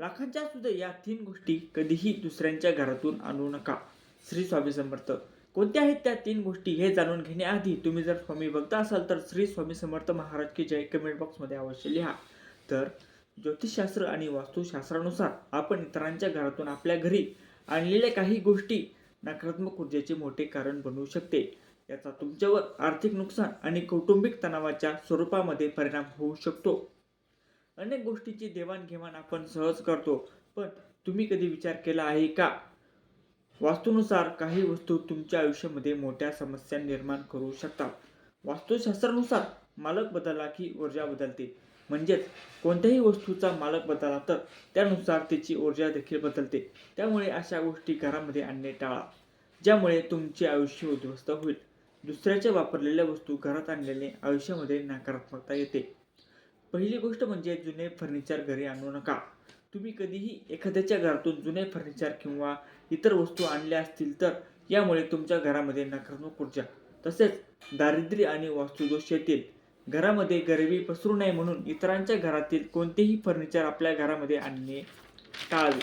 लाखांच्या सुद्धा या 3 गोष्टी कधीही दुसऱ्यांच्या घरातून आणू नका. श्री स्वामी समर्थ. कोणत्या आहेत त्या 3 गोष्टी हे जाणून घेण्याआधी तुम्ही जर स्वामी भक्त असाल तर श्री स्वामी समर्थ महाराज की जय कमेंट बॉक्समध्ये अवश्य लिहा. तर ज्योतिषशास्त्र आणि वास्तुशास्त्रानुसार आपण इतरांच्या घरातून आपल्या घरी आणलेल्या काही गोष्टी नकारात्मक ऊर्जेचे मोठे कारण बनवू शकते. याचा तुमच्यावर आर्थिक नुकसान आणि कौटुंबिक तणावाच्या स्वरूपामध्ये परिणाम होऊ शकतो. अनेक गोष्टीची देवाणघेवाण आपण सहज करतो, पण तुम्ही कधी विचार केला आहे का? वास्तूनुसार काही वस्तू तुमच्या आयुष्यामध्ये मोठ्या समस्या निर्माण करू शकतात. वास्तुशास्त्रानुसार मालक बदलला की ऊर्जा बदलते. म्हणजेच कोणत्याही वस्तूचा मालक बदलला तर त्यानुसार त्याची ऊर्जा देखील बदलते. त्यामुळे अशा गोष्टी घरामध्ये आणणे टाळा, ज्यामुळे तुमचे आयुष्य उद्ध्वस्त होईल. दुसऱ्याच्या वापरलेल्या वस्तू घरात आणल्याने आयुष्यामध्ये नकारात्मकता येते. पहिली गोष्ट म्हणजे जुने फर्निचर घरी आणू नका. तुम्ही कधीही एखाद्याच्या घरातून जुने फर्निचर किंवा इतर वस्तू आणल्या असतील तर यामुळे तुमच्या घरामध्ये नकारात्मक ऊर्जा तसेच दारिद्र्य आणि वास्तुदोष येतील. घरामध्ये गरिबी पसरू नये म्हणून इतरांच्या घरातील कोणतेही फर्निचर आपल्या घरामध्ये आणणे टाळावे.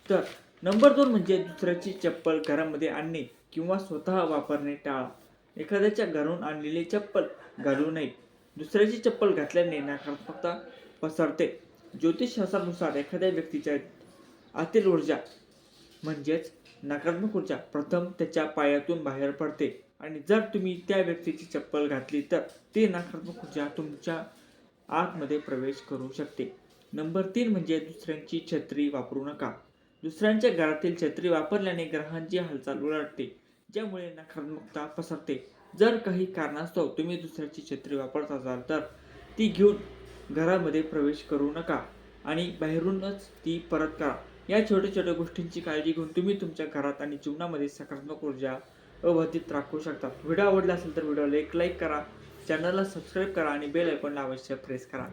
तर नंबर 2 म्हणजे दुसऱ्याची चप्पल घरामध्ये आणणे किंवा स्वतः वापरणे टाळा. एखाद्याच्या घरून आणलेली चप्पल घालू नये. दुसऱ्याची चप्पल घातल्याने नकारात्मकता पसरते. ज्योतिषशास्त्रानुसार एखाद्या व्यक्तीच्या आतील ऊर्जा म्हणजेच नकारात्मक ऊर्जा प्रथम त्याच्या पायातून बाहेर पडते आणि जर तुम्ही त्या व्यक्तीची चप्पल घातली तर ती नकारात्मक ऊर्जा तुमच्या आतमध्ये प्रवेश करू शकते. नंबर 3 म्हणजे दुसऱ्यांची छत्री वापरू नका. दुसऱ्यांच्या घरातील छत्री वापरल्याने ग्रहांची हालचाल उलटते, ज्यामुळे नकारात्मकता पसरते. जर काही कारणास्तव तुम्ही दुसऱ्याची छत्री वापरत असाल तर ती घेऊन घरामध्ये प्रवेश करू नका आणि बाहेरूनच ती परत करा. या छोट्या छोट्या गोष्टींची काळजी घेऊन तुम्ही तुमच्या घरात आणि जीवनामध्ये सकारात्मक ऊर्जा अबाधित राखू शकता. व्हिडिओ आवडला असेल तर व्हिडिओला एक लाईक करा, चॅनलला सबस्क्राईब करा आणि बेल आयकॉनला अवश्य प्रेस करा.